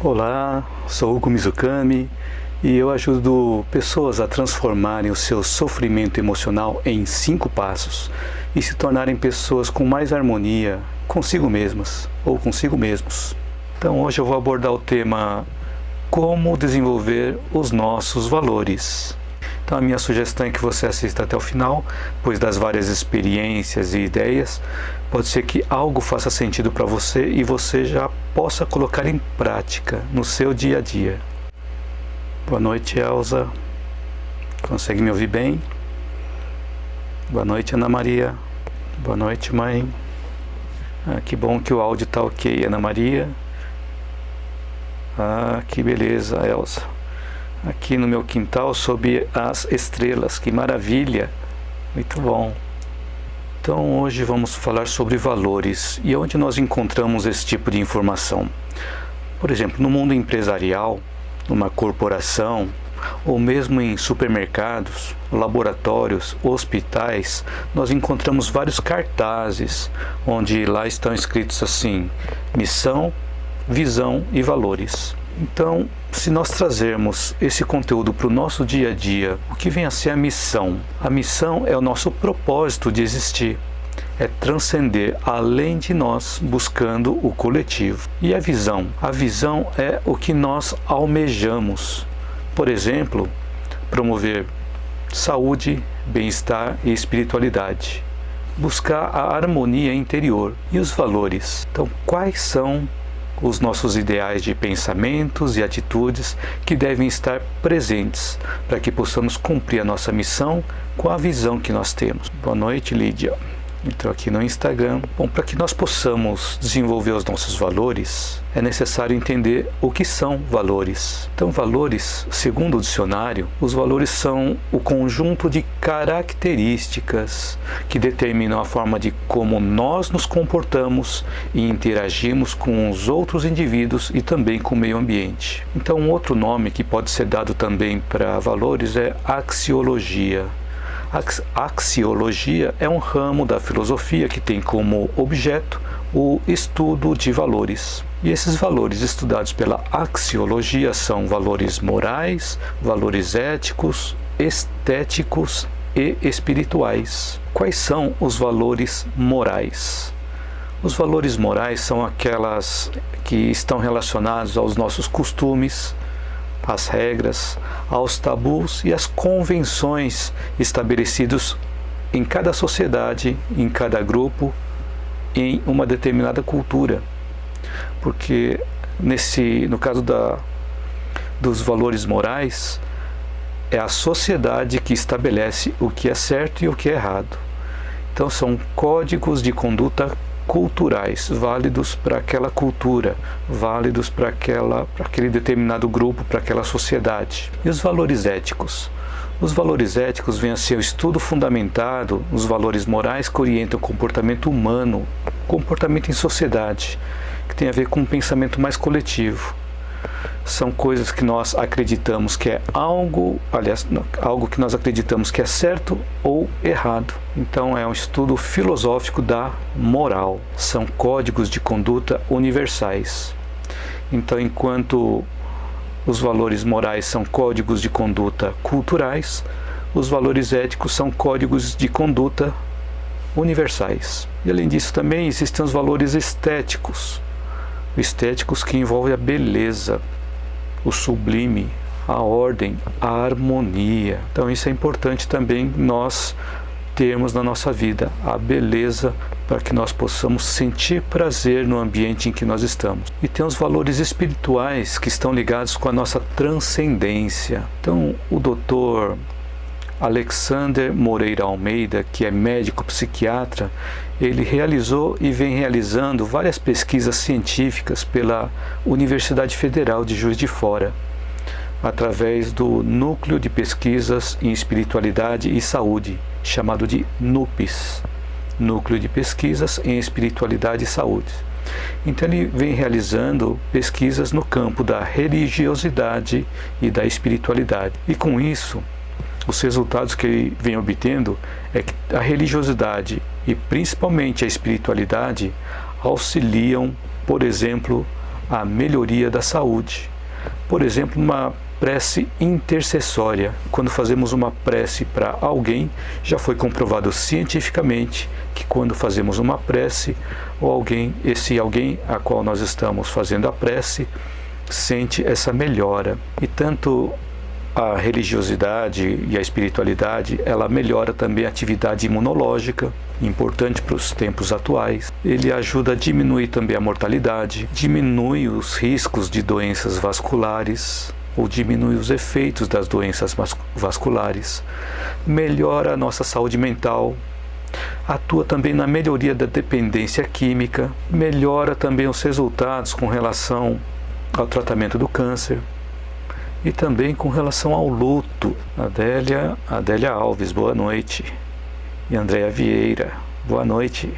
Olá, sou Hugo Mizukami e eu ajudo pessoas a transformarem o seu sofrimento emocional em 5 passos e se tornarem pessoas com mais harmonia consigo mesmas ou consigo mesmos. Então hoje eu vou abordar o tema como desenvolver os nossos valores. Então a minha sugestão é que você assista até o final, pois das várias experiências e ideias, pode ser que algo faça sentido para você e você já possa colocar em prática no seu dia a dia. Boa noite, Elza. Consegue me ouvir bem? Boa noite, Ana Maria. Boa noite, mãe. Que bom que o áudio está ok, Ana Maria. Que beleza, Elza. Aqui no meu quintal, sob as estrelas, que maravilha! Muito bom! Então hoje vamos falar sobre valores e onde nós encontramos esse tipo de informação. Por exemplo, no mundo empresarial, numa corporação, ou mesmo em supermercados, laboratórios, hospitais, nós encontramos vários cartazes, onde lá estão escritos assim: missão, visão e valores. Então, se nós trazermos esse conteúdo para o nosso dia a dia, o que vem a ser a missão? A missão é o nosso propósito de existir, é transcender além de nós, buscando o coletivo. E a visão? A visão é o que nós almejamos. Por exemplo, promover saúde, bem-estar e espiritualidade. Buscar a harmonia interior. E os valores? Então, quais são os nossos ideais de pensamentos e atitudes que devem estar presentes para que possamos cumprir a nossa missão com a visão que nós temos? Boa noite, Lídia. Entrou aqui no Instagram. Bom, para que nós possamos desenvolver os nossos valores, é necessário entender o que são valores. Então, valores, segundo o dicionário, os valores são o conjunto de características que determinam a forma de como nós nos comportamos e interagimos com os outros indivíduos e também com o meio ambiente. Então, um outro nome que pode ser dado também para valores é axiologia. A axiologia é um ramo da filosofia que tem como objeto o estudo de valores. E esses valores estudados pela axiologia são valores morais, valores éticos, estéticos e espirituais. Quais são os valores morais? Os valores morais são aquelas que estão relacionados aos nossos costumes, às regras, aos tabus e às convenções estabelecidos em cada sociedade, em cada grupo, em uma determinada cultura. Porque no caso dos valores morais, é a sociedade que estabelece o que é certo e o que é errado. Então são códigos de conduta culturais, válidos para aquela cultura, válidos para aquele determinado grupo, para aquela sociedade. E os valores éticos? Os valores éticos vêm a ser o estudo fundamentado nos valores morais que orientam o comportamento humano, comportamento em sociedade, que tem a ver com um pensamento mais coletivo. São coisas que nós acreditamos que é algo que nós acreditamos que é certo ou errado. Então é um estudo filosófico da moral. São códigos de conduta universais. Então, enquanto os valores morais são códigos de conduta culturais, os valores éticos são códigos de conduta universais. E além disso também existem os valores estéticos. Estéticos que envolvem a beleza, o sublime, a ordem, a harmonia. Então isso é importante também nós termos na nossa vida, a beleza, para que nós possamos sentir prazer no ambiente em que nós estamos. E tem os valores espirituais que estão ligados com a nossa transcendência. Então o doutor Alexander Moreira Almeida, que é médico psiquiatra, ele realizou e vem realizando várias pesquisas científicas pela Universidade Federal de Juiz de Fora, através do Núcleo de Pesquisas em Espiritualidade e Saúde, chamado de NUPES, Núcleo de Pesquisas em Espiritualidade e Saúde. Então ele vem realizando pesquisas no campo da religiosidade e da espiritualidade. E com isso, os resultados que ele vem obtendo é que a religiosidade e principalmente a espiritualidade auxiliam, por exemplo, a melhoria da saúde. Por exemplo, uma prece intercessória. Quando fazemos uma prece para alguém, já foi comprovado cientificamente que quando fazemos uma prece, esse alguém a qual nós estamos fazendo a prece, sente essa melhora. E tanto a religiosidade e a espiritualidade, ela melhora também a atividade imunológica, importante para os tempos atuais. Ele ajuda a diminuir também a mortalidade, diminui os riscos de doenças vasculares, ou diminui os efeitos das doenças vasculares, melhora a nossa saúde mental, atua também na melhoria da dependência química, melhora também os resultados com relação ao tratamento do câncer e também com relação ao luto. Adélia Alves, boa noite. E Andréa Vieira, boa noite.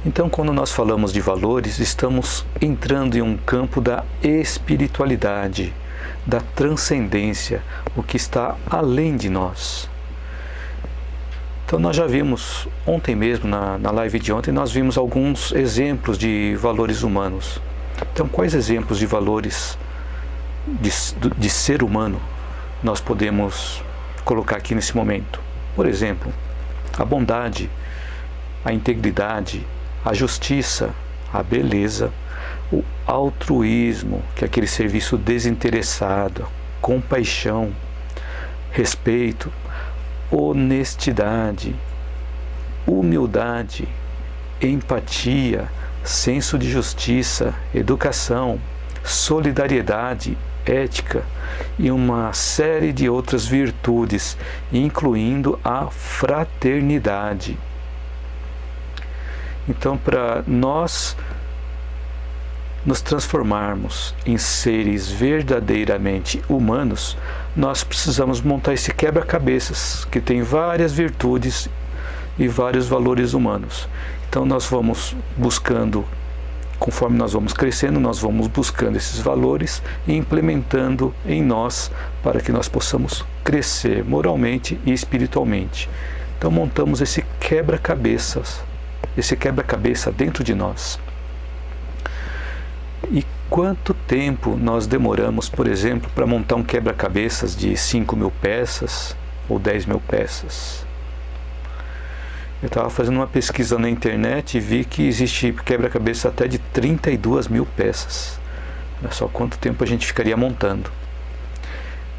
Então, quando nós falamos de valores, estamos entrando em um campo da espiritualidade, da transcendência, o que está além de nós. Então nós já vimos, ontem mesmo, na live de ontem, nós vimos alguns exemplos de valores humanos. Então, quais exemplos de valores de ser humano nós podemos colocar aqui nesse momento? Por exemplo, a bondade, a integridade, a justiça, a beleza, o altruísmo, que é aquele serviço desinteressado, compaixão, respeito, honestidade, humildade, empatia, senso de justiça, educação, solidariedade, ética e uma série de outras virtudes, incluindo a fraternidade. Então, para nós nos transformarmos em seres verdadeiramente humanos, nós precisamos montar esse quebra-cabeças que tem várias virtudes e vários valores humanos. Então nós vamos buscando, conforme nós vamos crescendo, nós vamos buscando esses valores e implementando em nós para que nós possamos crescer moralmente e espiritualmente. Então montamos esse quebra-cabeça dentro de nós. E quanto tempo nós demoramos, por exemplo, para montar um quebra-cabeças de 5.000 peças ou 10.000 peças? Eu estava fazendo uma pesquisa na internet e vi que existe quebra-cabeça até de 32.000 peças. Olha só quanto tempo a gente ficaria montando.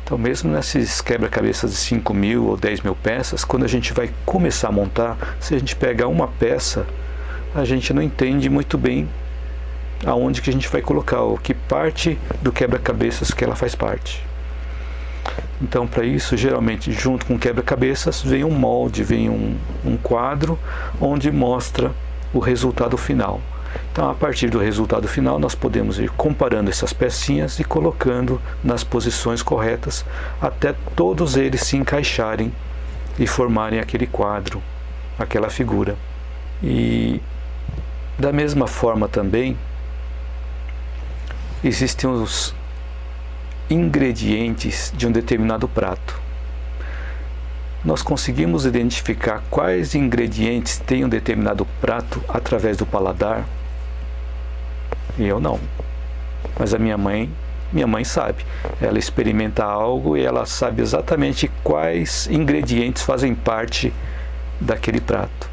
Então, mesmo nesses quebra-cabeças de 5.000 ou 10.000 peças, quando a gente vai começar a montar, se a gente pega uma peça, a gente não entende muito bem aonde que a gente vai colocar, ou que parte do quebra-cabeças que ela faz parte. Então, para isso, geralmente, junto com o quebra-cabeças, vem um molde, vem um quadro onde mostra o resultado final. Então, a partir do resultado final, nós podemos ir comparando essas pecinhas e colocando nas posições corretas até todos eles se encaixarem e formarem aquele quadro, aquela figura. E da mesma forma também, existem os ingredientes de um determinado prato. Nós conseguimos identificar quais ingredientes tem um determinado prato através do paladar? E eu não. Mas a minha mãe sabe. Ela experimenta algo e ela sabe exatamente quais ingredientes fazem parte daquele prato.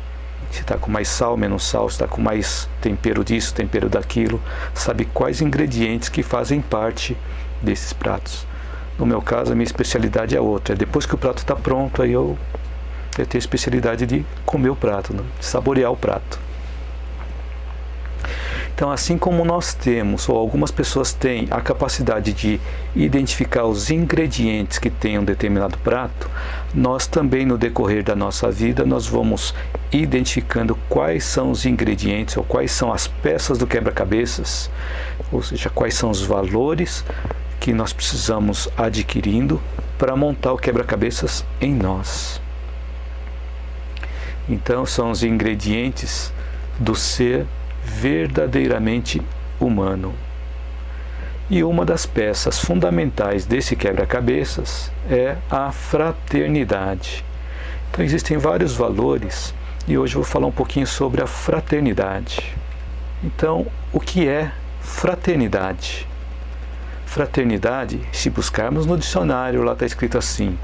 Se está com mais sal, menos sal, se está com mais tempero disso, tempero daquilo, sabe quais ingredientes que fazem parte desses pratos. No meu caso, a minha especialidade é outra. Depois que o prato está pronto, aí eu tenho a especialidade de comer o prato, né? De saborear o prato. Então, assim como nós temos, ou algumas pessoas têm, a capacidade de identificar os ingredientes que tem um determinado prato, nós também, no decorrer da nossa vida, nós vamos identificando quais são os ingredientes, ou quais são as peças do quebra-cabeças, ou seja, quais são os valores que nós precisamos adquirindo para montar o quebra-cabeças em nós. Então, são os ingredientes do ser verdadeiramente humano. E uma das peças fundamentais desse quebra-cabeças é a fraternidade. Então existem vários valores e hoje eu vou falar um pouquinho sobre a fraternidade. Então, o que é fraternidade. Fraternidade, se buscarmos no dicionário, lá está escrito assim: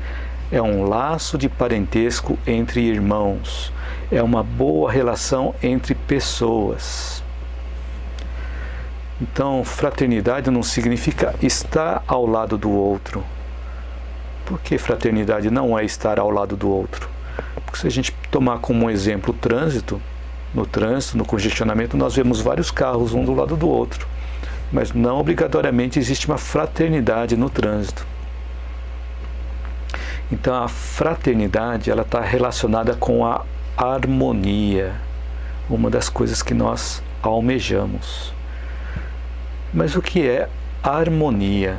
é um laço de parentesco entre irmãos, é uma boa relação entre pessoas. Então, fraternidade não significa estar ao lado do outro. Por que fraternidade não é estar ao lado do outro? Porque se a gente tomar como exemplo o trânsito, no congestionamento, nós vemos vários carros um do lado do outro, mas não obrigatoriamente existe uma fraternidade no trânsito. Então a fraternidade, ela está relacionada com a harmonia, uma das coisas que nós almejamos. Mas o que é harmonia?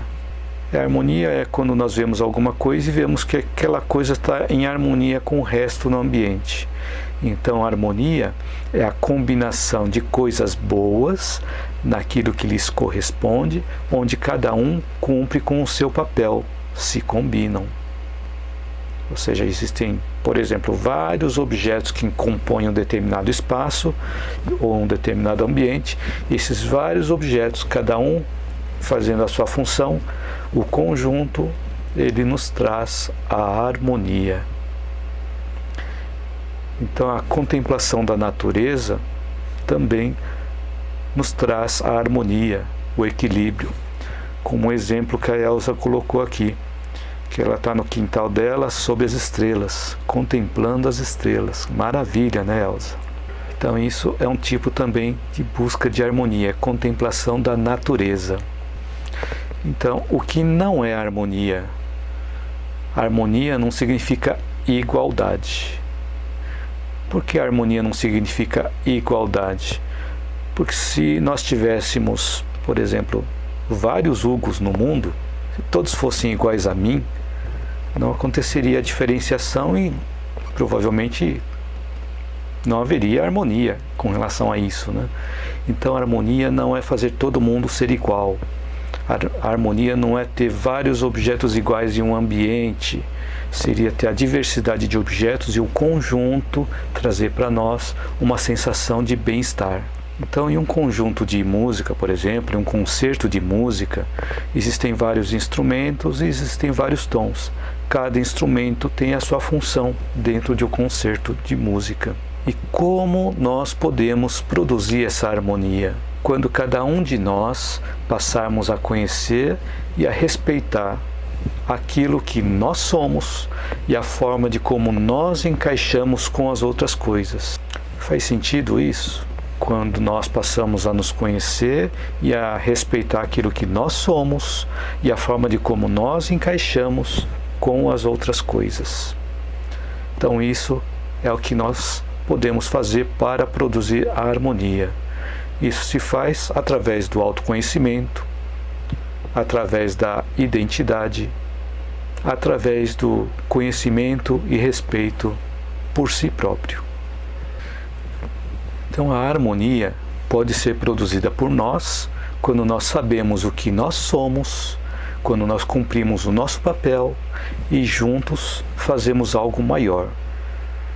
A harmonia é quando nós vemos alguma coisa e vemos que aquela coisa está em harmonia com o resto no ambiente. Então a harmonia é a combinação de coisas boas naquilo que lhes corresponde, onde cada um cumpre com o seu papel, se combinam. Ou seja, existem, por exemplo, vários objetos que compõem um determinado espaço ou um determinado ambiente. E esses vários objetos, cada um fazendo a sua função, o conjunto, ele nos traz a harmonia. Então a contemplação da natureza também nos traz a harmonia, o equilíbrio. Como um exemplo que a Elza colocou aqui, que ela está no quintal dela, sob as estrelas, contemplando as estrelas. Maravilha, né, Elza? Então isso é um tipo também de busca de harmonia, contemplação da natureza. Então, o que não é harmonia? Harmonia não significa igualdade. Por que harmonia não significa igualdade? Porque se nós tivéssemos, por exemplo, vários Hugos no mundo, se todos fossem iguais a mim, não aconteceria diferenciação e provavelmente não haveria harmonia com relação a isso, né? Então a harmonia não é fazer todo mundo ser igual. A harmonia não é ter vários objetos iguais em um ambiente, seria ter a diversidade de objetos e o conjunto trazer para nós uma sensação de bem-estar. Então, em um conjunto de música, por exemplo, em um concerto de música, existem vários instrumentos e existem vários tons. Cada instrumento tem a sua função dentro de um concerto de música. E como nós podemos produzir essa harmonia? Quando cada um de nós passarmos a conhecer e a respeitar aquilo que nós somos e a forma de como nós encaixamos com as outras coisas. Faz sentido isso? Quando nós passamos a nos conhecer e a respeitar aquilo que nós somos e a forma de como nós encaixamos com as outras coisas. Então isso é o que nós podemos fazer para produzir a harmonia. Isso se faz através do autoconhecimento, através da identidade, através do conhecimento e respeito por si próprio. Então a harmonia pode ser produzida por nós quando nós sabemos o que nós somos, quando nós cumprimos o nosso papel e juntos fazemos algo maior.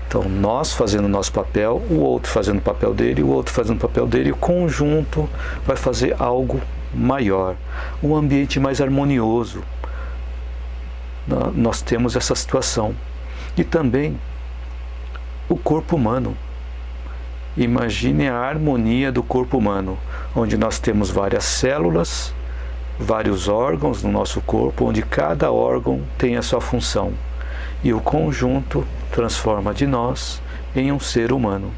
Então nós fazendo o nosso papel, o outro fazendo o papel dele, o outro fazendo o papel dele, o conjunto vai fazer algo maior, um ambiente mais harmonioso. Nós temos essa situação. E também o corpo humano. Imagine a harmonia do corpo humano, onde nós temos várias células, vários órgãos no nosso corpo, onde cada órgão tem a sua função. E o conjunto transforma de nós em um ser humano.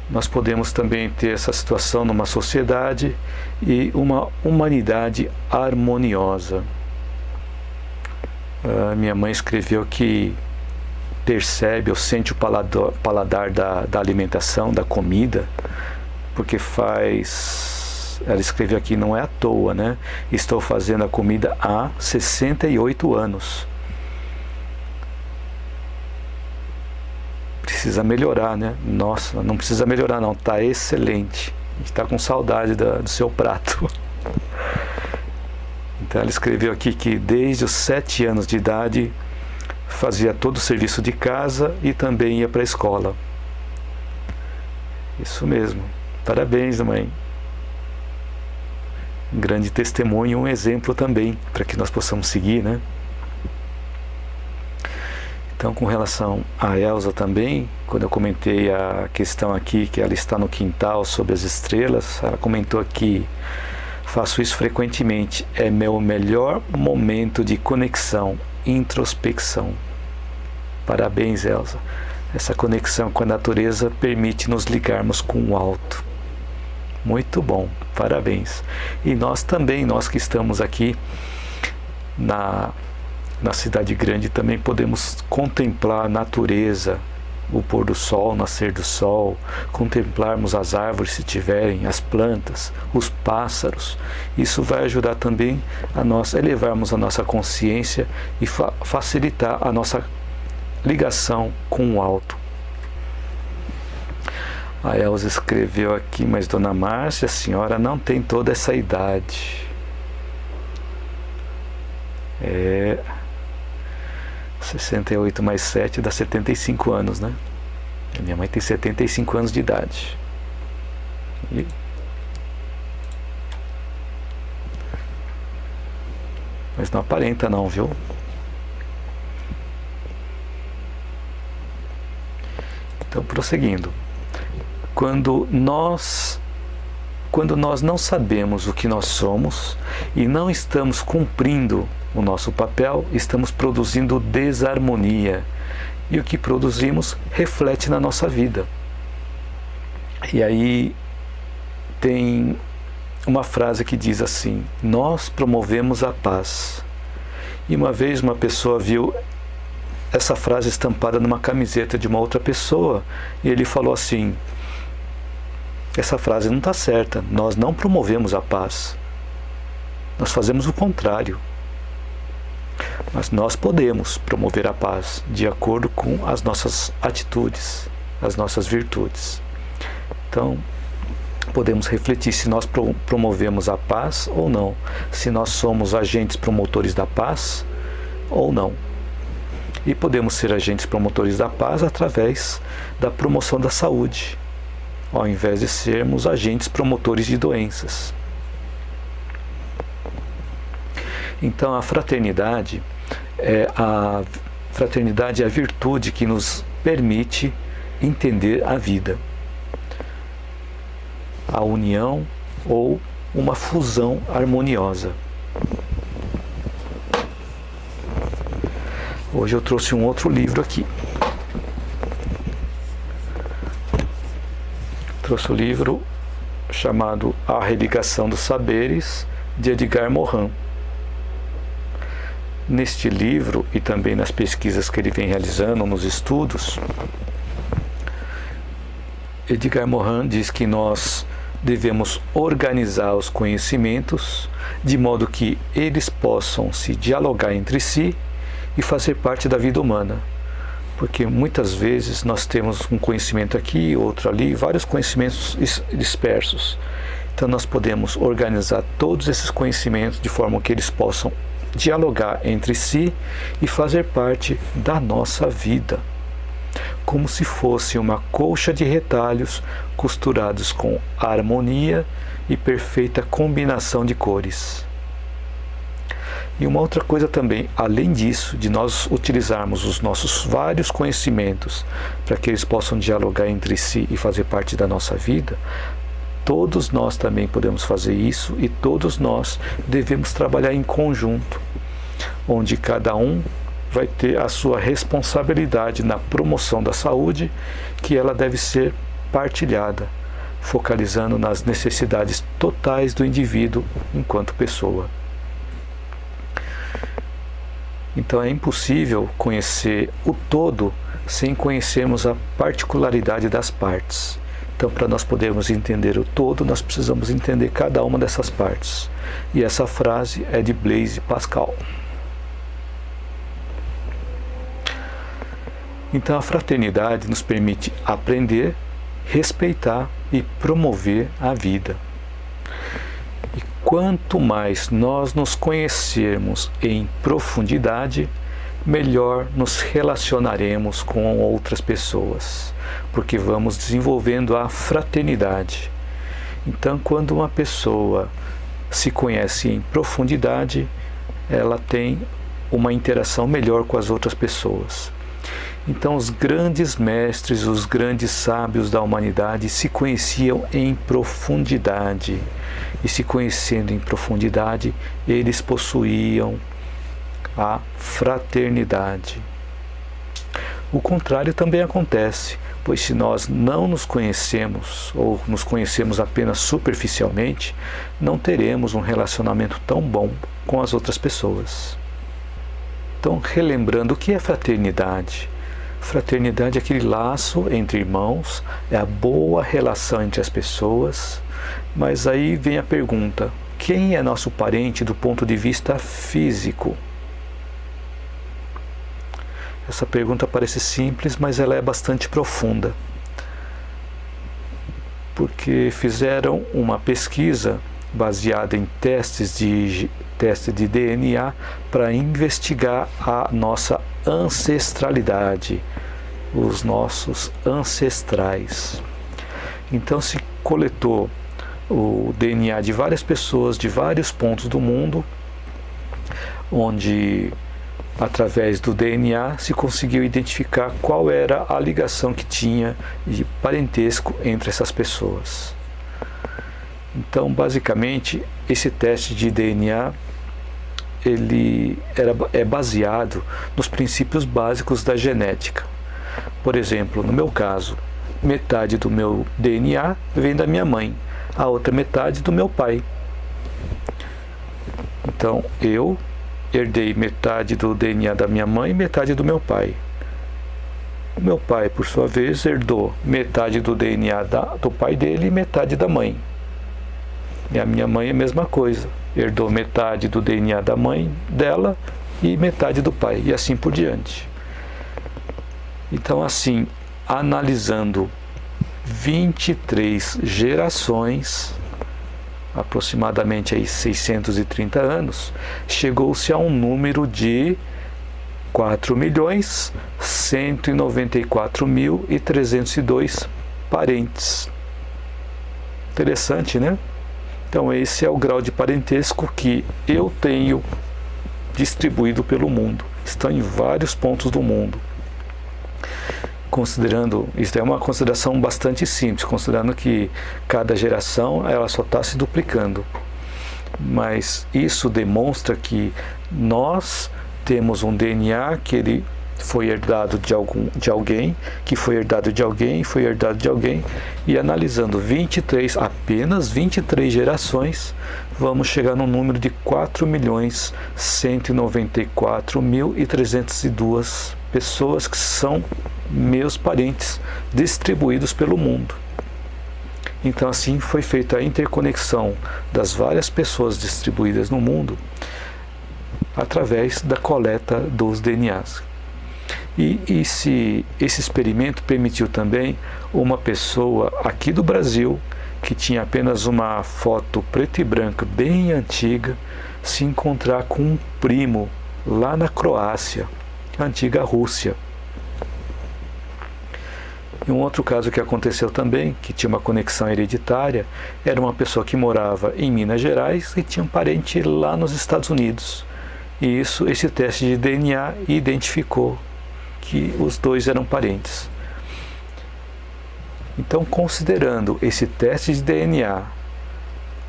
Nós podemos também ter essa situação numa sociedade e uma humanidade harmoniosa. Minha mãe escreveu que percebe ou sente o paladar da alimentação, da comida, porque faz... Ela escreveu aqui, não é à toa, né? Estou fazendo a comida há 68 anos. Precisa melhorar, né? Nossa, não precisa melhorar não, está excelente. A gente está com saudade do seu prato. Então ela escreveu aqui que desde os 7 anos de idade fazia todo o serviço de casa e também ia para a escola. Isso mesmo. Parabéns, mãe. um grande testemunho e um exemplo também, para que nós possamos seguir, né? Então, com relação a Elsa também, quando eu comentei a questão aqui, que ela está no quintal sob as estrelas, ela comentou aqui: faço isso frequentemente, é meu melhor momento de conexão, introspecção. Parabéns, Elsa. Essa conexão com a natureza permite nos ligarmos com o alto. Muito bom, parabéns. E nós também, nós que estamos aqui na cidade grande, também podemos contemplar a natureza, o pôr do sol, o nascer do sol, contemplarmos as árvores se tiverem, as plantas, os pássaros. Isso vai ajudar também a nós elevarmos a nossa consciência e facilitar a nossa ligação com o alto. A Elza escreveu aqui: mas Dona Márcia, a senhora não tem toda essa idade. 68 mais 7 dá 75 anos, né? Minha mãe tem 75 anos de idade. Mas não aparenta não, viu? Então, prosseguindo. Quando nós não sabemos o que nós somos e não estamos cumprindo o nosso papel, estamos produzindo desarmonia. E o que produzimos reflete na nossa vida. E aí tem uma frase que diz assim: nós promovemos a paz. E uma vez uma pessoa viu essa frase estampada numa camiseta de uma outra pessoa, e ele falou assim: essa frase não está certa, nós não promovemos a paz, nós fazemos o contrário. Mas nós podemos promover a paz de acordo com as nossas atitudes, as nossas virtudes. Então, podemos refletir se nós promovemos a paz ou não, se nós somos agentes promotores da paz ou não. E podemos ser agentes promotores da paz através da promoção da saúde, ao invés de sermos agentes promotores de doenças. Então, a fraternidade é a virtude que nos permite entender a vida. A união ou uma fusão harmoniosa. Hoje eu trouxe um outro livro aqui. Trouxe o livro chamado A Religação dos Saberes, de Edgar Morin. Neste livro, e também nas pesquisas que ele vem realizando, nos estudos, Edgar Morin diz que nós devemos organizar os conhecimentos de modo que eles possam se dialogar entre si e fazer parte da vida humana. Porque muitas vezes nós temos um conhecimento aqui, outro ali, vários conhecimentos dispersos. Então nós podemos organizar todos esses conhecimentos de forma que eles possam dialogar entre si e fazer parte da nossa vida, como se fosse uma colcha de retalhos costurados com harmonia e perfeita combinação de cores. E uma outra coisa também, além disso, de nós utilizarmos os nossos vários conhecimentos para que eles possam dialogar entre si e fazer parte da nossa vida, todos nós também podemos fazer isso e todos nós devemos trabalhar em conjunto, onde cada um vai ter a sua responsabilidade na promoção da saúde, que ela deve ser partilhada, focalizando nas necessidades totais do indivíduo enquanto pessoa. Então é impossível conhecer o todo sem conhecermos a particularidade das partes. Então, para nós podermos entender o todo, nós precisamos entender cada uma dessas partes. E essa frase é de Blaise Pascal. Então, a fraternidade nos permite aprender, respeitar e promover a vida. E quanto mais nós nos conhecermos em profundidade, melhor nos relacionaremos com outras pessoas, porque vamos desenvolvendo a fraternidade. Então, quando uma pessoa se conhece em profundidade, ela tem uma interação melhor com as outras pessoas. Então, os grandes mestres, os grandes sábios da humanidade se conheciam em profundidade. E se conhecendo em profundidade, eles possuíam a fraternidade. O contrário também acontece, pois se nós não nos conhecemos ou nos conhecemos apenas superficialmente, não teremos um relacionamento tão bom com as outras pessoas. Então, relembrando, o que é fraternidade? Fraternidade é aquele laço entre irmãos, é a boa relação entre as pessoas, mas aí vem a pergunta: quem é nosso parente do ponto de vista físico? Essa pergunta parece simples, mas ela é bastante profunda, porque fizeram uma pesquisa baseada em teste de DNA para investigar a nossa ancestralidade, os nossos ancestrais. Então se coletou o DNA de várias pessoas de vários pontos do mundo, onde através do DNA se conseguiu identificar qual era a ligação que tinha de parentesco entre essas pessoas. Então, basicamente, esse teste de DNA é baseado nos princípios básicos da genética. Por exemplo, no meu caso, metade do meu DNA vem da minha mãe, a outra metade do meu pai. Então, eu herdei metade do DNA da minha mãe e metade do meu pai. O meu pai, por sua vez, herdou metade do DNA do pai dele e metade da mãe. E a minha mãe é a mesma coisa, herdou metade do DNA da mãe dela e metade do pai, e assim por diante. Então, assim, analisando 23 gerações, aproximadamente aí 630 anos, chegou-se a um número de 4.194.302 parentes. Interessante, né? Então esse é o grau de parentesco que eu tenho distribuído pelo mundo. Está em vários pontos do mundo. Considerando, isso é uma consideração bastante simples, considerando que cada geração ela só está se duplicando. Mas isso demonstra que nós temos um DNA que ele foi herdado de alguém, que foi herdado de alguém, foi herdado de alguém, e analisando apenas 23 gerações, vamos chegar no número de 4.194.302 pessoas que são meus parentes distribuídos pelo mundo. Então assim foi feita a interconexão das várias pessoas distribuídas no mundo através da coleta dos DNAs. E esse experimento permitiu também uma pessoa aqui do Brasil, que tinha apenas uma foto preta e branca bem antiga, se encontrar com um primo lá na Croácia, a antiga Rússia. E um outro caso que aconteceu também, que tinha uma conexão hereditária, era uma pessoa que morava em Minas Gerais e tinha um parente lá nos Estados Unidos. E esse teste de DNA identificou que os dois eram parentes. Então, considerando esse teste de DNA,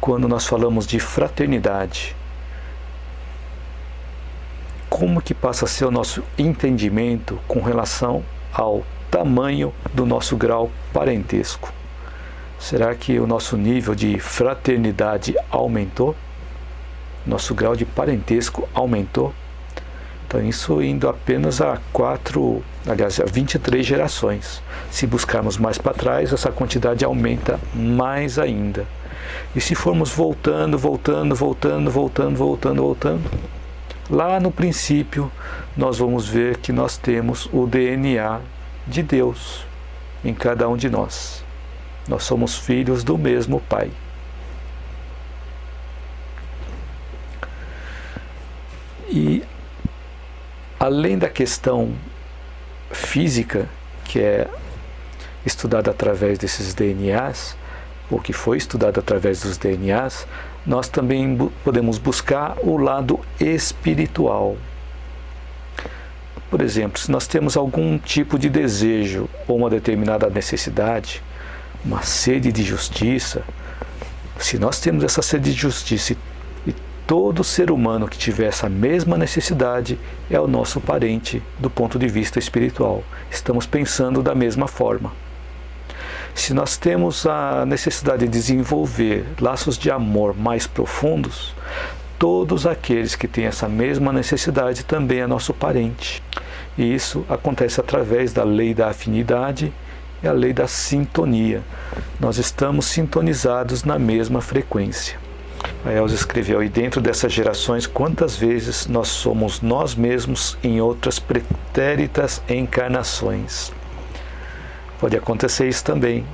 quando nós falamos de fraternidade, como que passa a ser o nosso entendimento com relação ao tamanho do nosso grau parentesco? Será que o nosso nível de fraternidade aumentou? Nosso grau de parentesco aumentou? Então, isso indo apenas a 23 gerações. Se buscarmos mais para trás, essa quantidade aumenta mais ainda. E se formos voltando, lá no princípio, nós vamos ver que nós temos o DNA de Deus em cada um de nós. Nós somos filhos do mesmo Pai. E além da questão física, que é estudada através desses DNAs, ou que foi estudado através dos DNAs, nós também podemos buscar o lado espiritual. Por exemplo, se nós temos algum tipo de desejo ou uma determinada necessidade, uma sede de justiça, se nós temos essa sede de justiça e todo ser humano que tiver essa mesma necessidade é o nosso parente do ponto de vista espiritual. Estamos pensando da mesma forma. Se nós temos a necessidade de desenvolver laços de amor mais profundos, todos aqueles que têm essa mesma necessidade também é nosso parente. E isso acontece através da lei da afinidade e a lei da sintonia. Nós estamos sintonizados na mesma frequência. A Elza escreveu, e dentro dessas gerações, quantas vezes nós somos nós mesmos em outras pretéritas encarnações. Pode acontecer isso também,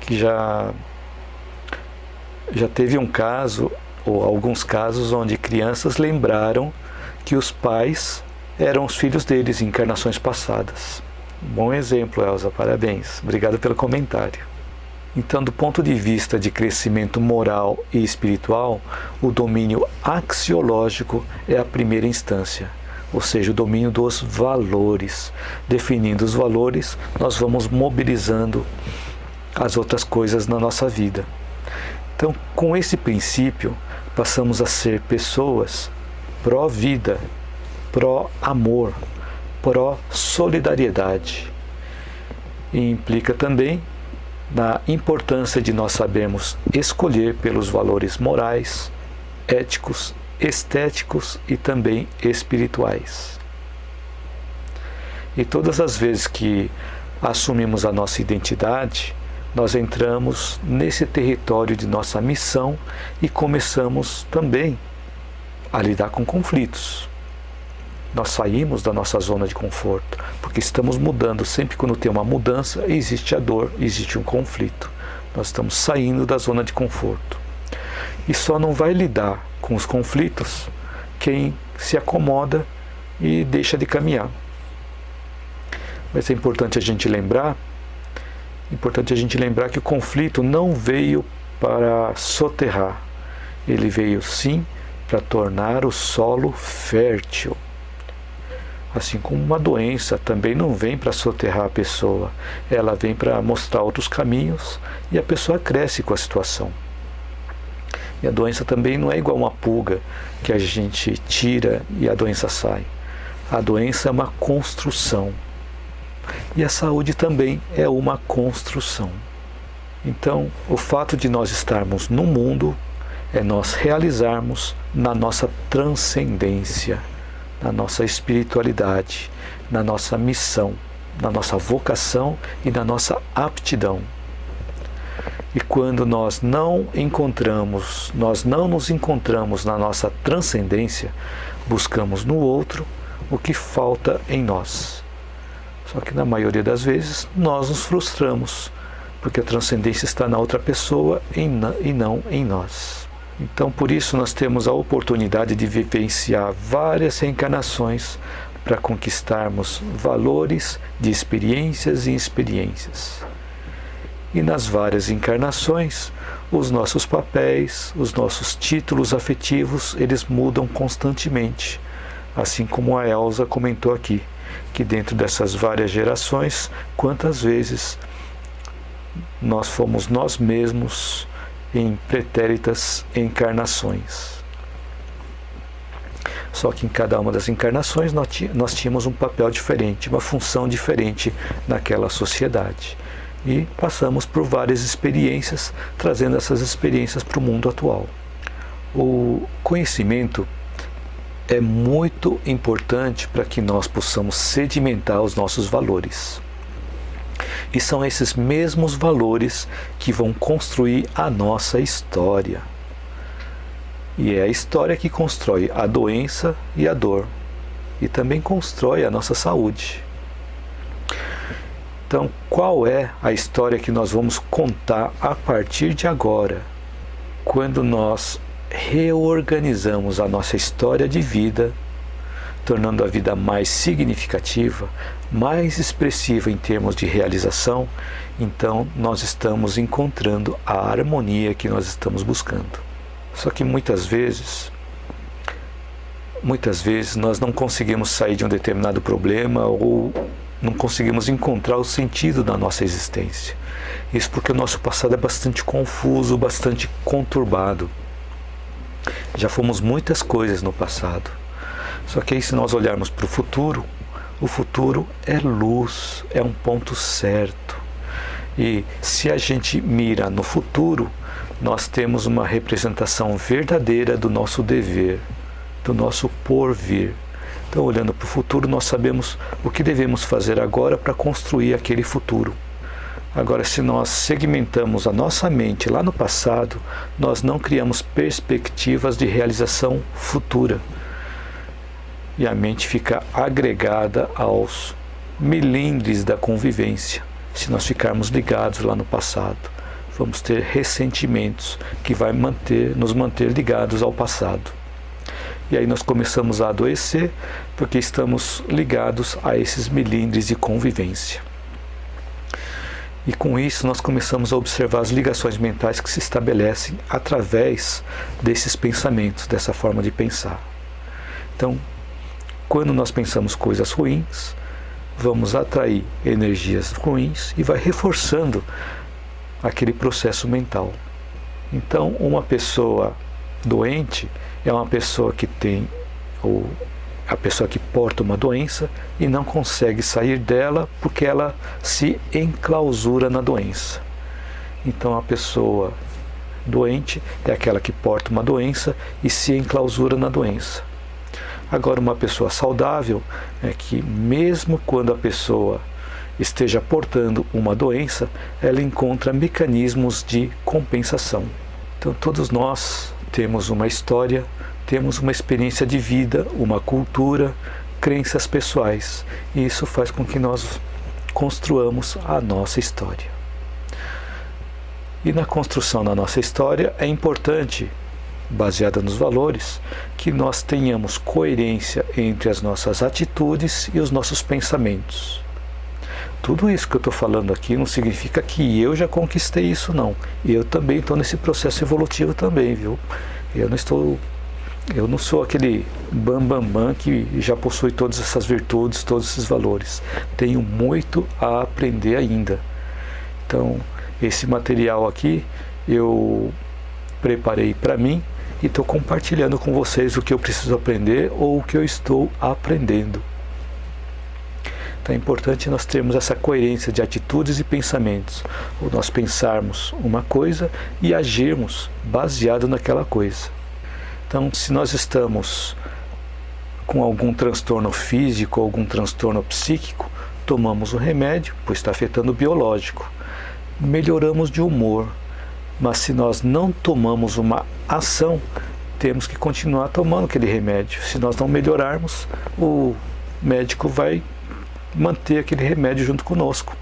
que já teve um caso, ou alguns casos, onde crianças lembraram que os pais eram os filhos deles em encarnações passadas. Bom exemplo, Elza, parabéns. Obrigado pelo comentário. Então, do ponto de vista de crescimento moral e espiritual, o domínio axiológico é a primeira instância. Ou seja, o domínio dos valores. Definindo os valores, nós vamos mobilizando as outras coisas na nossa vida. Então, com esse princípio, passamos a ser pessoas pró-vida, pró-amor, pró-solidariedade. E implica também na importância de nós sabermos escolher pelos valores morais, éticos, estéticos e também espirituais. E todas as vezes que assumimos a nossa identidade, nós entramos nesse território de nossa missão e começamos também a lidar com conflitos. Nós saímos da nossa zona de conforto, porque estamos mudando. Sempre quando tem uma mudança, existe a dor, existe um conflito. Nós estamos saindo da zona de conforto. E só não vai lidar com os conflitos quem se acomoda e deixa de caminhar. Mas é importante a gente lembrar que o conflito não veio para soterrar. Ele veio sim para tornar o solo fértil. Assim como uma doença também não vem para soterrar a pessoa, ela vem para mostrar outros caminhos e a pessoa cresce com a situação. E a doença também não é igual uma pulga que a gente tira e a doença sai. A doença é uma construção. E a saúde também é uma construção. Então, o fato de nós estarmos no mundo é nós realizarmos na nossa transcendência, na nossa espiritualidade, na nossa missão, na nossa vocação e na nossa aptidão. E quando nós não nos encontramos na nossa transcendência, buscamos no outro o que falta em nós. Só que na maioria das vezes nós nos frustramos, porque a transcendência está na outra pessoa e não em nós. Então, por isso, nós temos a oportunidade de vivenciar várias reencarnações para conquistarmos valores de experiências e experiências. E nas várias encarnações, os nossos papéis, os nossos títulos afetivos, eles mudam constantemente. Assim como a Elza comentou aqui, que dentro dessas várias gerações, quantas vezes nós fomos nós mesmos em pretéritas encarnações. Só que em cada uma das encarnações nós tínhamos um papel diferente, uma função diferente naquela sociedade. E passamos por várias experiências, trazendo essas experiências para o mundo atual. O conhecimento é muito importante para que nós possamos sedimentar os nossos valores. E são esses mesmos valores que vão construir a nossa história. E é a história que constrói a doença e a dor. E também constrói a nossa saúde. Então, qual é a história que nós vamos contar a partir de agora, quando nós reorganizamos a nossa história de vida tornando a vida mais significativa, mais expressiva em termos de realização, então nós estamos encontrando a harmonia que nós estamos buscando. Só que muitas vezes nós não conseguimos sair de um determinado problema ou não conseguimos encontrar o sentido da nossa existência. Isso porque o nosso passado é bastante confuso, bastante conturbado. Já fomos muitas coisas no passado. Só que aí, se nós olharmos para o futuro é luz, é um ponto certo. E se a gente mira no futuro, nós temos uma representação verdadeira do nosso dever, do nosso porvir. Então, olhando para o futuro, nós sabemos o que devemos fazer agora para construir aquele futuro. Agora, se nós segmentamos a nossa mente lá no passado, nós não criamos perspectivas de realização futura. E a mente fica agregada aos milindres da convivência. Se nós ficarmos ligados lá no passado, vamos ter ressentimentos que vai nos manter ligados ao passado. E aí nós começamos a adoecer porque estamos ligados a esses milindres de convivência. E com isso nós começamos a observar as ligações mentais que se estabelecem através desses pensamentos, dessa forma de pensar. Então, quando nós pensamos coisas ruins, vamos atrair energias ruins e vai reforçando aquele processo mental. Então, uma pessoa doente é uma pessoa que tem, ou a pessoa que porta uma doença e não consegue sair dela porque ela se enclausura na doença. Então, a pessoa doente é aquela que porta uma doença e se enclausura na doença. Agora, uma pessoa saudável é que, mesmo quando a pessoa esteja portando uma doença, ela encontra mecanismos de compensação. Então, todos nós temos uma história, temos uma experiência de vida, uma cultura, crenças pessoais. E isso faz com que nós construamos a nossa história. E na construção da nossa história é importante, baseada nos valores, que nós tenhamos coerência entre as nossas atitudes e os nossos pensamentos. Tudo isso que eu estou falando aqui não significa que eu já conquistei isso, não. Eu também estou nesse processo evolutivo também, viu? Eu não sou aquele bam que já possui todas essas virtudes, todos esses valores. Tenho muito a aprender ainda. Então, esse material aqui eu preparei para mim e estou compartilhando com vocês o que eu preciso aprender ou o que eu estou aprendendo. Então é importante nós termos essa coerência de atitudes e pensamentos, ou nós pensarmos uma coisa e agirmos baseado naquela coisa. Então, se nós estamos com algum transtorno físico, algum transtorno psíquico, tomamos o remédio, pois está afetando o biológico. Melhoramos de humor, mas se nós não tomamos uma ação, temos que continuar tomando aquele remédio. Se nós não melhorarmos, o médico vai manter aquele remédio junto conosco.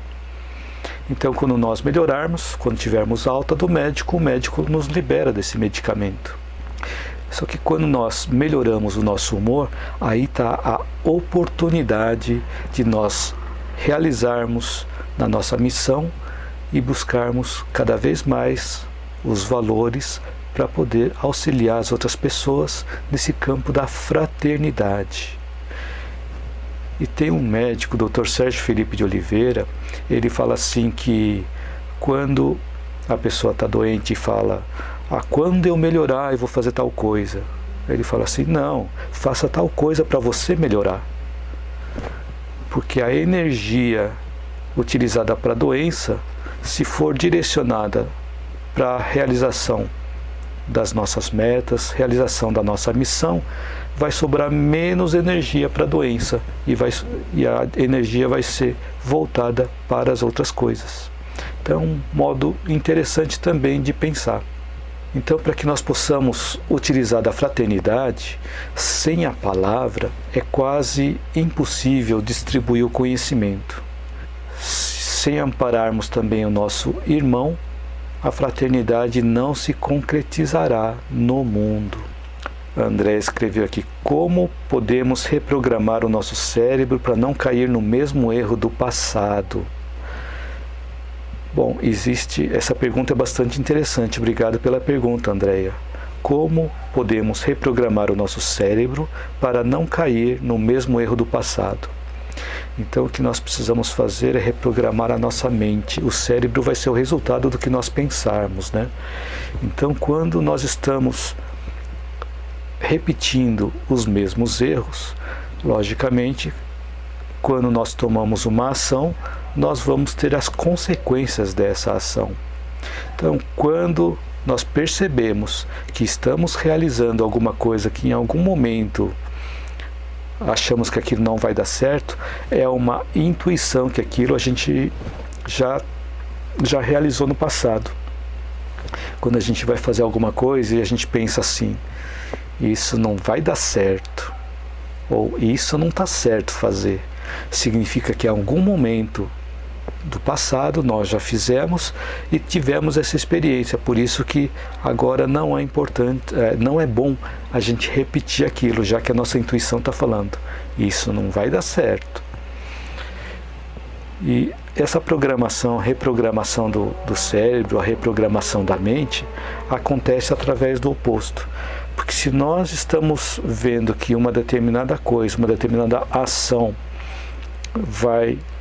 Então, quando nós melhorarmos, quando tivermos alta do médico, o médico nos libera desse medicamento. Só que quando nós melhoramos o nosso humor, aí está a oportunidade de nós realizarmos na nossa missão e buscarmos cada vez mais os valores para poder auxiliar as outras pessoas nesse campo da fraternidade. E tem um médico, o Dr. Sérgio Felipe de Oliveira, ele fala assim que quando a pessoa está doente e fala: quando eu melhorar eu vou fazer tal coisa. Ele fala assim: não, faça tal coisa para você melhorar. Porque a energia utilizada para a doença, se for direcionada para a realização das nossas metas, realização da nossa missão, vai sobrar menos energia para a doença e a energia vai ser voltada para as outras coisas. Então, um modo interessante também de pensar. Então, para que nós possamos utilizar da fraternidade, sem a palavra, é quase impossível distribuir o conhecimento. Sem ampararmos também o nosso irmão, a fraternidade não se concretizará no mundo. A André escreveu aqui: como podemos reprogramar o nosso cérebro para não cair no mesmo erro do passado? Bom, essa pergunta é bastante interessante. Obrigado pela pergunta, Andréia. Como podemos reprogramar o nosso cérebro para não cair no mesmo erro do passado? Então, o que nós precisamos fazer é reprogramar a nossa mente. O cérebro vai ser o resultado do que nós pensarmos, né? Então, quando nós estamos repetindo os mesmos erros, logicamente, quando nós tomamos uma ação, nós vamos ter as consequências dessa ação. Então, quando nós percebemos que estamos realizando alguma coisa que em algum momento achamos que aquilo não vai dar certo, é uma intuição que aquilo a gente já realizou no passado. Quando a gente vai fazer alguma coisa e a gente pensa assim: isso não vai dar certo, ou isso não está certo fazer, significa que em algum momento do passado nós já fizemos e tivemos essa experiência. Por isso que agora não é importante, não é bom a gente repetir aquilo, já que a nossa intuição está falando: isso não vai dar certo. E essa programação, a reprogramação do cérebro, a reprogramação da mente, acontece através do oposto. Porque se nós estamos vendo que uma determinada coisa, uma determinada ação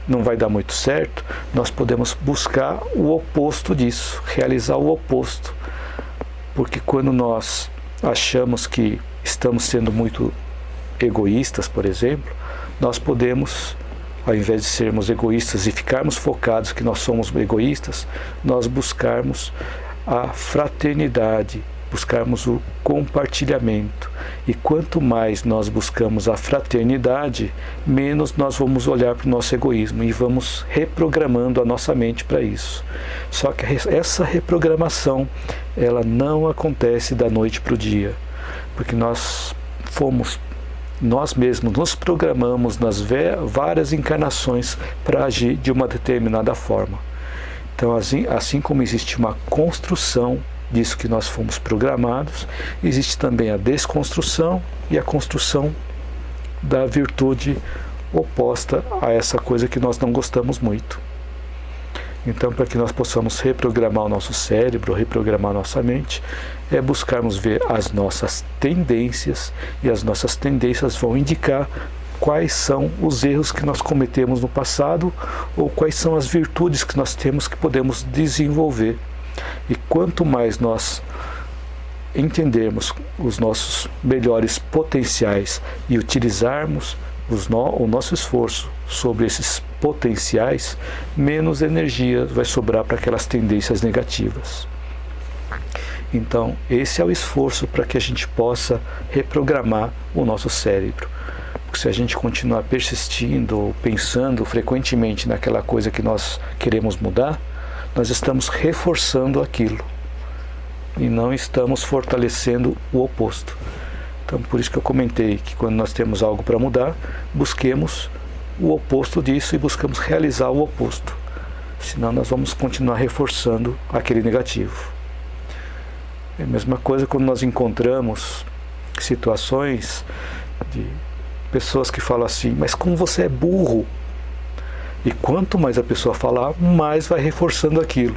não vai dar muito certo, nós podemos buscar o oposto disso, realizar o oposto. Porque quando nós achamos que estamos sendo muito egoístas, por exemplo, nós podemos, ao invés de sermos egoístas e ficarmos focados que nós somos egoístas, nós buscarmos a fraternidade, buscarmos o compartilhamento. E quanto mais nós buscamos a fraternidade, menos nós vamos olhar para o nosso egoísmo e vamos reprogramando a nossa mente para isso. Só que essa reprogramação, ela não acontece da noite para o dia, porque nós mesmos nos programamos nas várias encarnações para agir de uma determinada forma. Então, assim como existe uma construção disso que nós fomos programados, existe também a desconstrução e a construção da virtude oposta a essa coisa que nós não gostamos muito. Então, para que nós possamos reprogramar o nosso cérebro, reprogramar a nossa mente, é buscarmos ver as nossas tendências, e as nossas tendências vão indicar quais são os erros que nós cometemos no passado ou quais são as virtudes que nós temos que podemos desenvolver. E quanto mais nós entendermos os nossos melhores potenciais e utilizarmos o nosso esforço sobre esses potenciais, menos energia vai sobrar para aquelas tendências negativas. Então, esse é o esforço para que a gente possa reprogramar o nosso cérebro. Porque se a gente continuar persistindo ou pensando frequentemente naquela coisa que nós queremos mudar, nós estamos reforçando aquilo e não estamos fortalecendo o oposto. Então, por isso que eu comentei que quando nós temos algo para mudar, busquemos o oposto disso e buscamos realizar o oposto. Senão nós vamos continuar reforçando aquele negativo. É a mesma coisa quando nós encontramos situações de pessoas que falam assim: mas como você é burro? E quanto mais a pessoa falar, mais vai reforçando aquilo.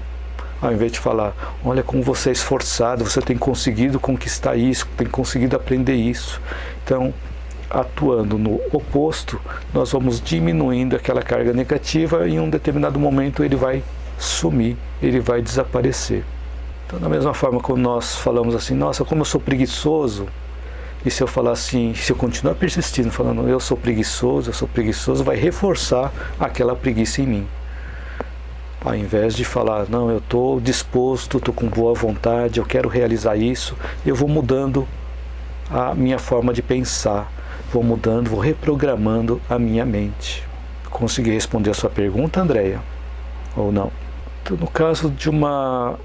Ao invés de falar: olha como você é esforçado, você tem conseguido conquistar isso, tem conseguido aprender isso. Então, atuando no oposto, nós vamos diminuindo aquela carga negativa e em um determinado momento ele vai sumir, ele vai desaparecer. Então, da mesma forma, quando nós falamos assim: nossa, como eu sou preguiçoso, e se eu falar assim, se eu continuar persistindo, falando eu sou preguiçoso, vai reforçar aquela preguiça em mim. Ao invés de falar: não, eu estou disposto, estou com boa vontade, eu quero realizar isso, eu vou mudando a minha forma de pensar, vou mudando, vou reprogramando a minha mente. Consegui responder a sua pergunta, Andréia? Ou não? Então, no caso de uma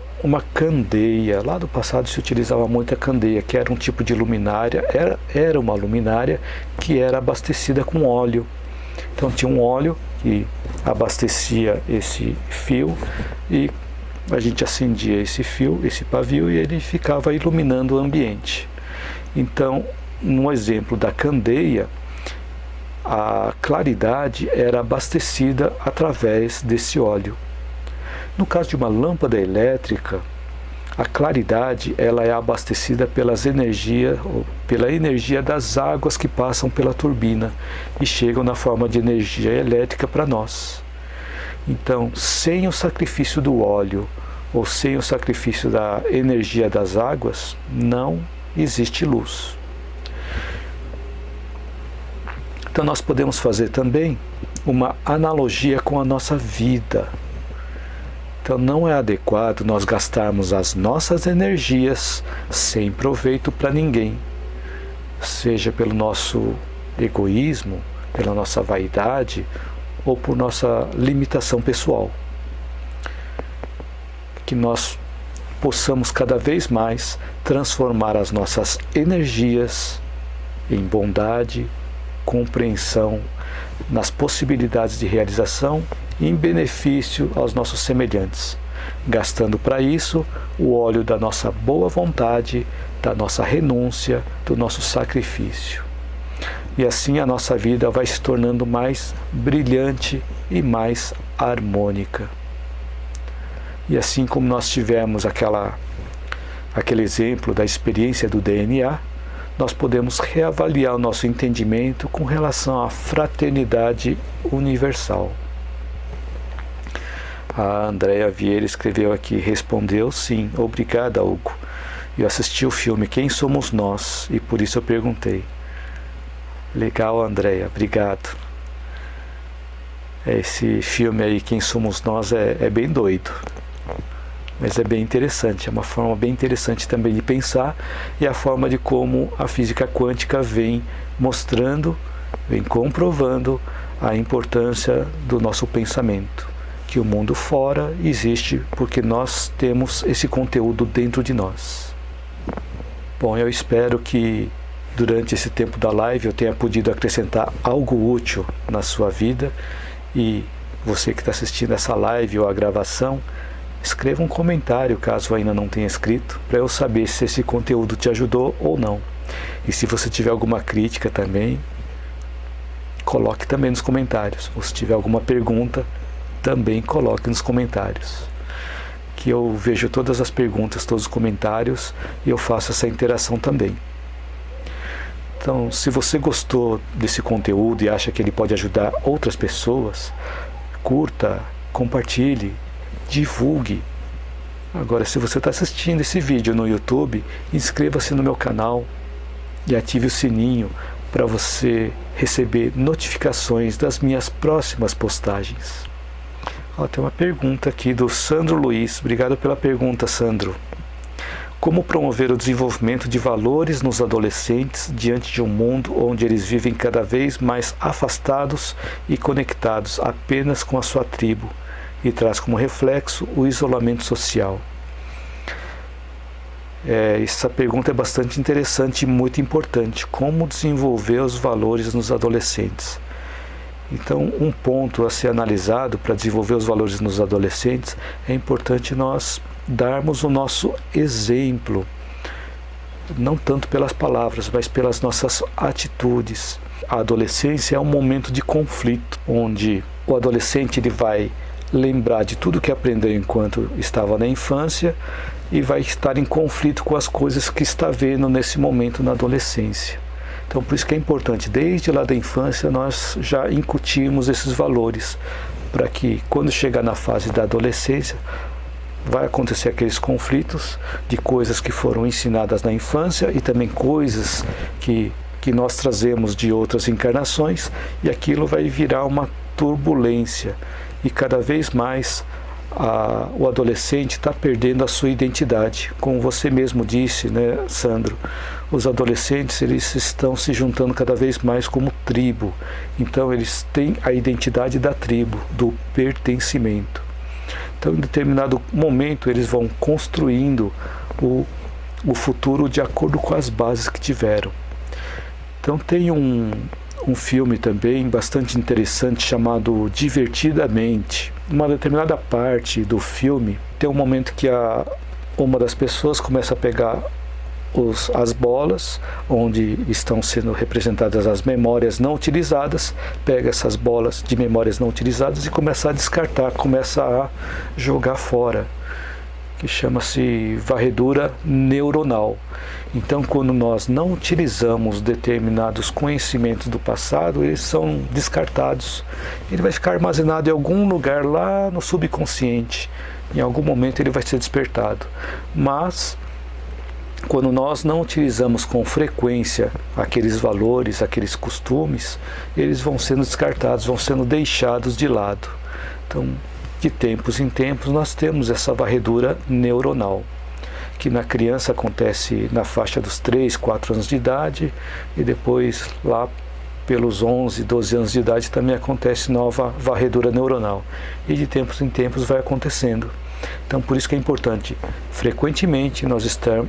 candeia, lá do passado se utilizava muito a candeia, que era um tipo de luminária, era uma luminária que era abastecida com óleo. Então tinha um óleo que abastecia esse fio e a gente acendia esse fio, esse pavio, e ele ficava iluminando o ambiente. Então, no exemplo da candeia, a claridade era abastecida através desse óleo. No caso de uma lâmpada elétrica, a claridade ela é abastecida pela energia das águas que passam pela turbina e chegam na forma de energia elétrica para nós. Então, sem o sacrifício do óleo ou sem o sacrifício da energia das águas, não existe luz. Então nós podemos fazer também uma analogia com a nossa vida. Então não é adequado nós gastarmos as nossas energias sem proveito para ninguém, seja pelo nosso egoísmo, pela nossa vaidade ou por nossa limitação pessoal. Que nós possamos cada vez mais transformar as nossas energias em bondade, compreensão, nas possibilidades de realização e em benefício aos nossos semelhantes, gastando para isso o óleo da nossa boa vontade, da nossa renúncia, do nosso sacrifício. E assim a nossa vida vai se tornando mais brilhante e mais harmônica. E assim como nós tivemos aquele exemplo da experiência do DNA, nós podemos reavaliar o nosso entendimento com relação à fraternidade universal. A Andréa Vieira escreveu aqui, respondeu sim, obrigada, Hugo. Eu assisti o filme Quem Somos Nós e por isso eu perguntei. Legal, Andréa, obrigado. Esse filme aí, Quem Somos Nós, é bem doido. Mas é bem interessante, é uma forma bem interessante também de pensar e a forma de como a física quântica vem mostrando, vem comprovando a importância do nosso pensamento, que o mundo fora existe porque nós temos esse conteúdo dentro de nós. Bom, eu espero que durante esse tempo da live eu tenha podido acrescentar algo útil na sua vida e você que está assistindo essa live ou a gravação, escreva um comentário, caso ainda não tenha escrito, para eu saber se esse conteúdo te ajudou ou não. E se você tiver alguma crítica também, coloque também nos comentários. Ou se tiver alguma pergunta, também coloque nos comentários. Que eu vejo todas as perguntas, todos os comentários e eu faço essa interação também. Então, se você gostou desse conteúdo e acha que ele pode ajudar outras pessoas, curta, compartilhe, divulgue. Agora, se você está assistindo esse vídeo no YouTube, inscreva-se no meu canal e ative o sininho para você receber notificações das minhas próximas postagens. Tem uma pergunta aqui do Sandro Luiz. Obrigado pela pergunta, Sandro. Como promover o desenvolvimento de valores nos adolescentes diante de um mundo onde eles vivem cada vez mais afastados e conectados apenas com a sua tribo? E traz como reflexo o isolamento social. Essa pergunta é bastante interessante e muito importante. Como desenvolver os valores nos adolescentes? Então, um ponto a ser analisado para desenvolver os valores nos adolescentes é importante nós darmos o nosso exemplo, não tanto pelas palavras, mas pelas nossas atitudes. A adolescência é um momento de conflito, onde o adolescente ele vai lembrar de tudo que aprendeu enquanto estava na infância e vai estar em conflito com as coisas que está vendo nesse momento na adolescência. Então, por isso que é importante, desde lá da infância, nós já incutirmos esses valores, para que quando chegar na fase da adolescência, vai acontecer aqueles conflitos de coisas que foram ensinadas na infância e também coisas que nós trazemos de outras encarnações, e aquilo vai virar uma turbulência. E cada vez mais o adolescente está perdendo a sua identidade. Como você mesmo disse, né, Sandro? Os adolescentes eles estão se juntando cada vez mais como tribo. Então eles têm a identidade da tribo, do pertencimento. Então em determinado momento eles vão construindo o futuro de acordo com as bases que tiveram. Então tem um filme também bastante interessante chamado Divertidamente. Uma determinada parte do filme tem um momento que uma das pessoas começa a pegar as bolas, onde estão sendo representadas as memórias não utilizadas, pega essas bolas de memórias não utilizadas e começa a descartar, começa a jogar fora, que chama-se varredura neuronal. Então, quando nós não utilizamos determinados conhecimentos do passado, eles são descartados. Ele vai ficar armazenado em algum lugar lá no subconsciente. Em algum momento ele vai ser despertado. Mas quando nós não utilizamos com frequência aqueles valores, aqueles costumes, eles vão sendo descartados, vão sendo deixados de lado. Então, de tempos em tempos, nós temos essa varredura neuronal, que na criança acontece na faixa dos 3, 4 anos de idade, e depois lá pelos 11, 12 anos de idade também acontece nova varredura neuronal. E de tempos em tempos vai acontecendo. Então, por isso que é importante, frequentemente, nós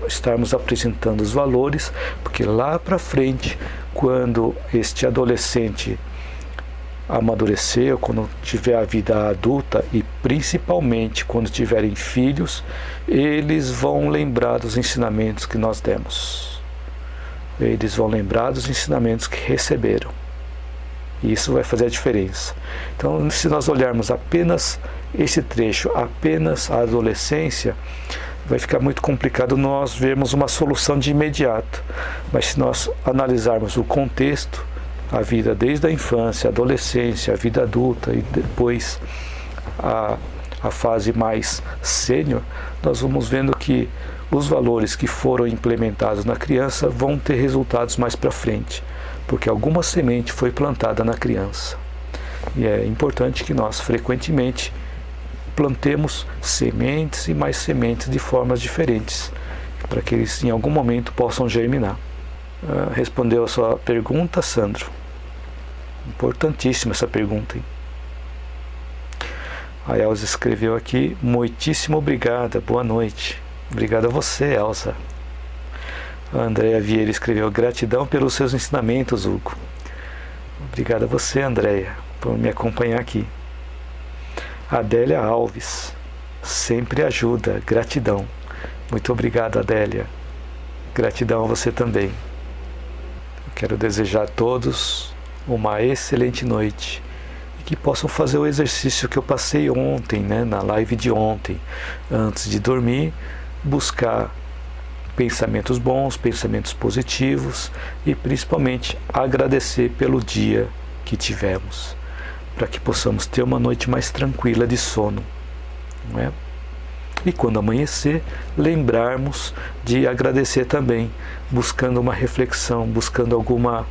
estarmos apresentando os valores, porque lá para frente, quando este adolescente amadurecer, quando tiver a vida adulta e principalmente quando tiverem filhos, eles vão lembrar dos ensinamentos que nós demos. Eles vão lembrar dos ensinamentos que receberam. E isso vai fazer a diferença. Então, se nós olharmos apenas esse trecho, apenas a adolescência, vai ficar muito complicado nós vermos uma solução de imediato. Mas se nós analisarmos o contexto, a vida desde a infância, a adolescência, a vida adulta e depois a fase mais sênior, nós vamos vendo que os valores que foram implementados na criança vão ter resultados mais para frente, porque alguma semente foi plantada na criança. E é importante que nós frequentemente plantemos sementes e mais sementes de formas diferentes, para que eles em algum momento possam germinar. Respondeu a sua pergunta, Sandro? Importantíssima essa pergunta, hein? A Elza escreveu aqui: muitíssimo obrigada, boa noite. Obrigado a você, Elza. A Andréia Vieira escreveu: gratidão pelos seus ensinamentos, Hugo. Obrigado a você, Andréia, por me acompanhar aqui. Adélia Alves: sempre ajuda, gratidão. Muito obrigado, Adélia. Gratidão a você também. Quero desejar a todos uma excelente noite e que possam fazer o exercício que eu passei ontem, na live de ontem. Antes de dormir, buscar pensamentos bons, pensamentos positivos e principalmente agradecer pelo dia que tivemos, para que possamos ter uma noite mais tranquila de sono, não é? E quando amanhecer, lembrarmos de agradecer também, buscando uma reflexão, buscando alguma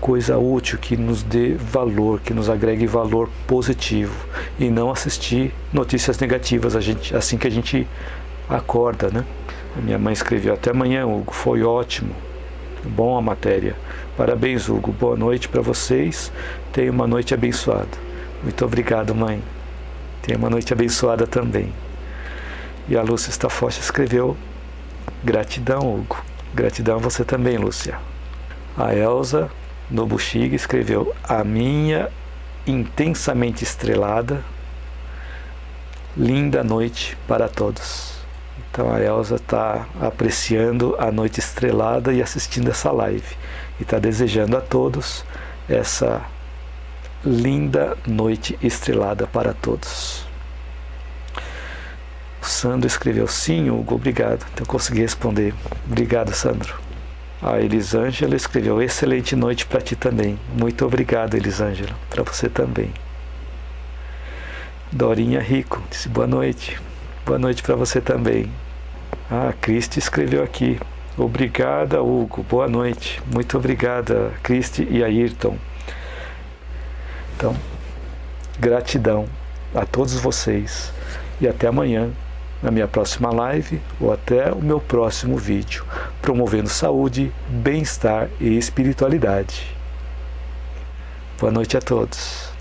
coisa útil que nos dê valor, que nos agregue valor positivo, e não assistir notícias negativas assim que a gente acorda, né? A minha mãe escreveu: até amanhã, Hugo, foi ótimo, bom a matéria. Parabéns, Hugo, boa noite para vocês, tenha uma noite abençoada. Muito obrigado, mãe, tenha uma noite abençoada também. E a Lúcia Stafocha escreveu: gratidão, Hugo. Gratidão a você também, Lúcia. A Elza Nobuchiga escreveu: a minha intensamente estrelada, linda noite para todos. Então a Elza está apreciando a noite estrelada e assistindo essa live. E está desejando a todos essa linda noite estrelada para todos. O Sandro escreveu: sim, Hugo, obrigado. Então consegui responder. Obrigado, Sandro. A Elisângela escreveu: excelente noite para ti também. Muito obrigado, Elisângela. Para você também. Dorinha Rico disse: boa noite. Boa noite para você também. A Cristi escreveu aqui: obrigada, Hugo. Boa noite. Muito obrigada, Cristi e Ayrton. Então, gratidão a todos vocês. E até amanhã, na minha próxima live, ou até o meu próximo vídeo, promovendo saúde, bem-estar e espiritualidade. Boa noite a todos.